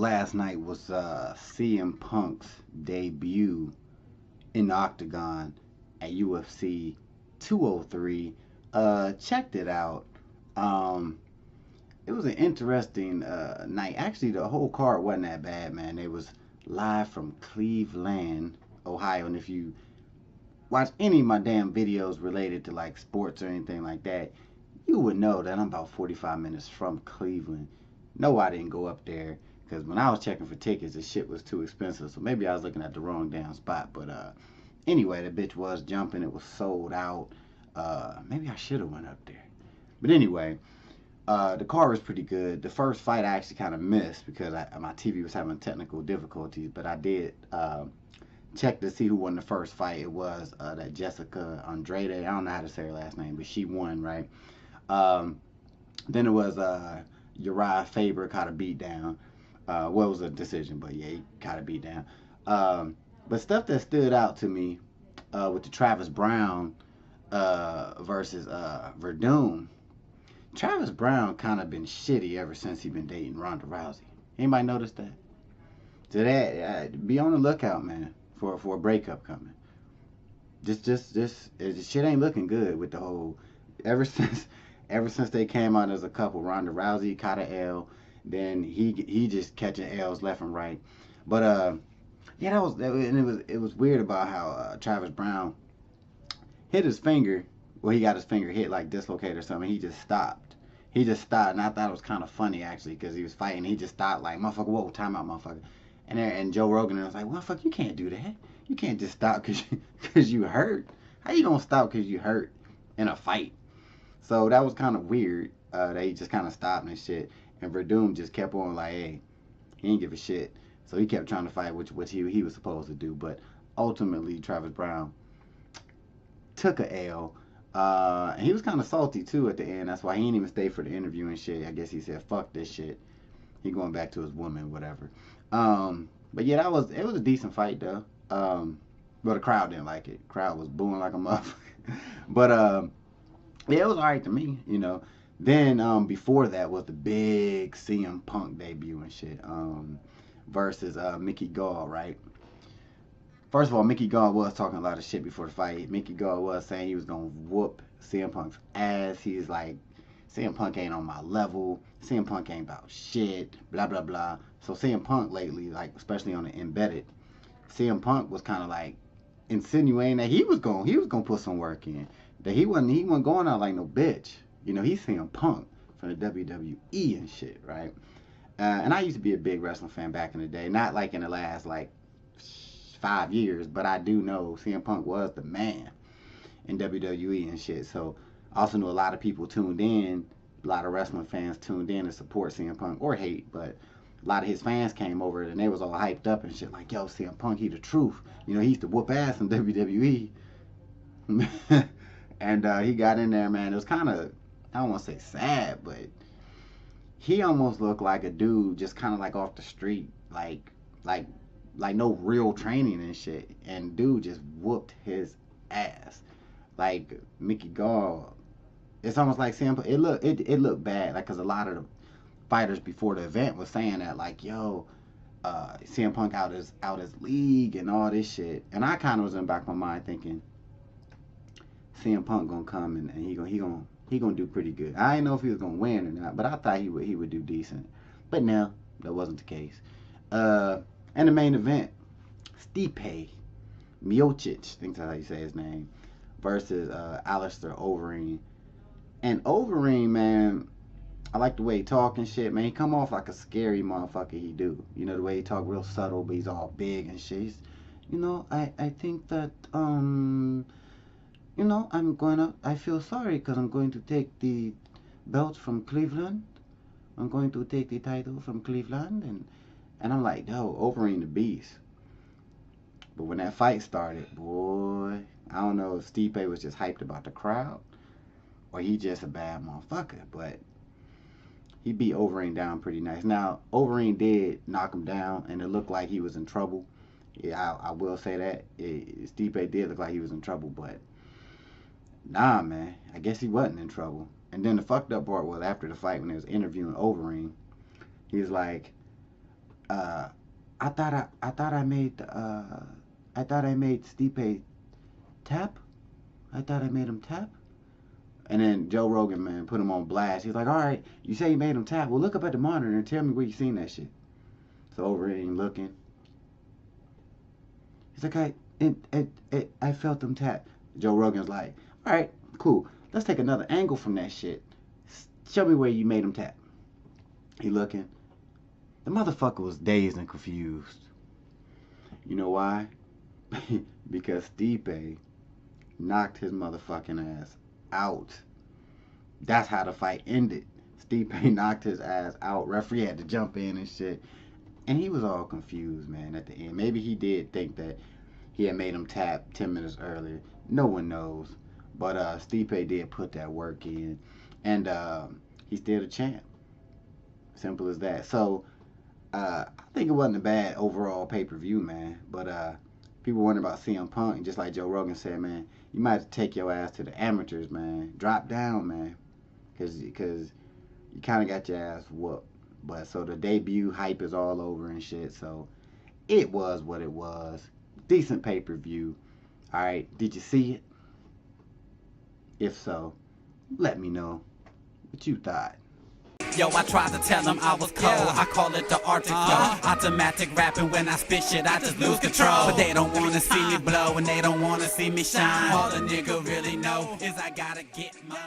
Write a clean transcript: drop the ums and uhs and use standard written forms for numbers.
last night was CM Punk's debut in the octagon at UFC 203. Checked it out. Um, it was an interesting night. Actually, the whole card wasn't that bad, man. It was live from Cleveland, Ohio, and if you watch any of my damn videos related to like sports or anything like that, you would know that I'm about 45 minutes from Cleveland. No, I didn't go up there because when I was checking for tickets, the shit was too expensive. So maybe I was looking at the wrong damn spot. But anyway, the bitch was jumping. It was sold out. Maybe I should have went up there. But anyway, the card was pretty good. The first fight I actually kind of missed because my TV was having technical difficulties. But I did check to see who won the first fight. It was that Jessica Andrade. I don't know how to say her last name, but she won, right? Then it was Uriah Faber caught a beat down. Well, it was a decision, but yeah, he caught a beat down. But stuff that stood out to me with the Travis Brown versus Verdum. Travis Brown kind of been shitty ever since he been dating Ronda Rousey. Anybody notice that? So that be on the lookout, man, for a breakup coming. Just shit ain't looking good with the whole. Ever since they came out as a couple, Ronda Rousey caught an L, then he just catching L's left and right. But yeah, it was weird about how Travis Brown hit his finger. Well, he got his finger hit like dislocated or something. He just stopped. And I thought it was kind of funny actually because he was fighting. He just stopped like, motherfucker, whoa, time out, motherfucker. And Joe Rogan was like, motherfucker, you can't do that. You can't just stop because you hurt. How you gonna stop because you hurt in a fight? So that was kind of weird that he just kind of stopped and shit. And Verdum just kept on like, hey, he didn't give a shit. So he kept trying to fight, which he was supposed to do. But ultimately, Travis Brown took a L. And he was kind of salty too at the end. That's why he didn't even stay for the interview and shit. I guess he said, fuck this shit. He going back to his woman, whatever. But yeah, it was a decent fight though. But the crowd didn't like it. Crowd was booing like a motherfucker. But yeah, it was alright to me, you know. Then before that was the big CM Punk debut and shit. Versus Mickey Gall, right? First of all, Mickey Gall was talking a lot of shit before the fight. Mickey Gall was saying he was gonna whoop CM Punk's ass. He's like, CM Punk ain't on my level. CM Punk ain't about shit. Blah blah blah. So CM Punk lately, like especially on the embedded, CM Punk was kind of like insinuating that he was gonna put some work in. That he wasn't going out like no bitch. You know, he's CM Punk from the WWE and shit, right? And I used to be a big wrestling fan back in the day. Not like in the last like 5 years, but I do know CM Punk was the man in WWE and shit. So I also knew a lot of people tuned in, a lot of wrestling fans tuned in to support CM Punk or hate, but a lot of his fans came over and they was all hyped up and shit like, yo, CM Punk, he the truth. You know, he used to whoop ass in WWE. And he got in there, man. It was kind of, I don't want to say sad, but he almost looked like a dude just kind of like off the street, like no real training and shit. And dude just whooped his ass. Like Mickey Gall, it's almost like CM Punk. It looked bad, like, cause a lot of the fighters before the event was saying that, like, yo, CM Punk out his league and all this shit. And I kind of was in the back of my mind thinking, CM Punk gonna come and he gonna do pretty good. I didn't know if he was gonna win or not, but I thought he would do decent. But no, that wasn't the case. And the main event, Stipe Miocic, I think that's how you say his name, versus Alistair Overeem. And Overeem, man, I like the way he talk and shit, man. He come off like a scary motherfucker, he do. You know, the way he talk real subtle, but he's all big and shit. He's, you know, I think that, you know, I feel sorry because I'm going to take the belt from Cleveland. I'm going to take the title from Cleveland. And I'm like, yo, Overeem the beast. But when that fight started, boy, I don't know if Stipe was just hyped about the crowd or he just a bad motherfucker. But he beat Overeem down pretty nice. Now, Overeem did knock him down, and it looked like he was in trouble. Yeah, I will say that. Stipe did look like he was in trouble, but nah, man, I guess he wasn't in trouble. And then the fucked up part was after the fight when they was interviewing Overeem, he was like, I thought I made Stipe tap. I thought I made him tap. And then Joe Rogan, man, put him on blast. He's like, all right, you say you made him tap. Well, look up at the monitor and tell me where you seen that shit. So Overeem looking. He's like, I felt him tap. Joe Rogan's like, all right, cool. Let's take another angle from that shit. Show me where you made him tap. He looking. The motherfucker was dazed and confused. You know why? Because Stipe knocked his motherfucking ass out. That's how the fight ended. Stipe knocked his ass out. Referee had to jump in and shit. And he was all confused, man, at the end. Maybe he did think that he had made him tap 10 minutes earlier. No one knows. But Stipe did put that work in. And he's still the champ. Simple as that. So, I think it wasn't a bad overall pay-per-view, man. But people wonder about CM Punk. And just like Joe Rogan said, man, you might have to take your ass to the amateurs, man. Drop down, man. Because you kind of got your ass whooped. But so the debut hype is all over and shit. So it was what it was. Decent pay-per-view. All right. Did you see it? If so, let me know what you thought. Yo, I tried to tell them I was cold. I call it the Arctic flow. Automatic rapping, when I spit shit, I just lose control. But they don't wanna see me blow and they don't wanna see me shine. All a nigga really know is I gotta get mine.